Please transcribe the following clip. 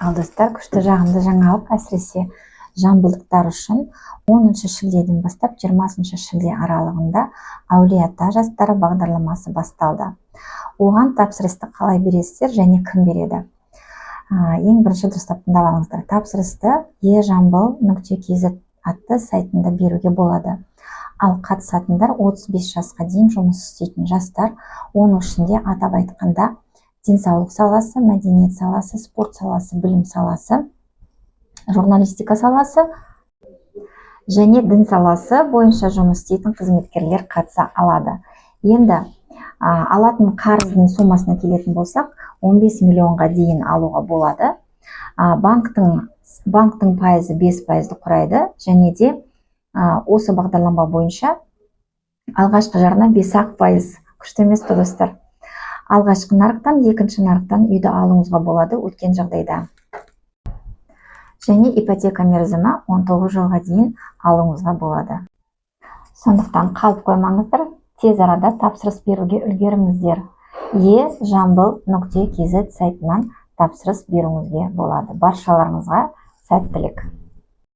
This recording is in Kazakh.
Ал достар, күшті жағымды жаңалық әсіресе жамбылдықтар үшін 10 шілдеден бастап 20 шілде аралығында Әулие Ата жастары бағдарламасы басталды. Оған тапсырысты қалай бересіздер және кім береді? Ең бірінші дұрыстап тыңдап алыңыздар. Тапсырысты e-жамбыл.kz атты сайтында беруге болады. Ал қатысатындар 35 жасқа дейін жұмыс істейтін жастар, оның ішінде атап айтқанда денсаулық саласы, мәдениет саласы, спорт саласы, білім саласы, журналистика саласы және дін саласы бойынша жұмыс істейтін қызметкерлер қатыса алады. Енді алатын қарыздың сомасына келетін болсақ, 15 миллионға дейін алуға болады. Банктың пайызы 5%-ді құрайды, және де осы бағдарлама бойынша алғашқы жарна 5% күшті емес пе достар? Алғашқы нарықтан, екінші нарықтан үйді алуыңызға болады өткен жағдайда. Және ипотека мерзімі 19 жылға дейін алуыңызға болады. Сондықтан қалып қоймаңыздар, тез арада тапсырыс беруге үлгеріңіздер. e-жамбыл.kz сайтынан тапсырыс беруіңізге болады. Баршаларыңызға сәттілік.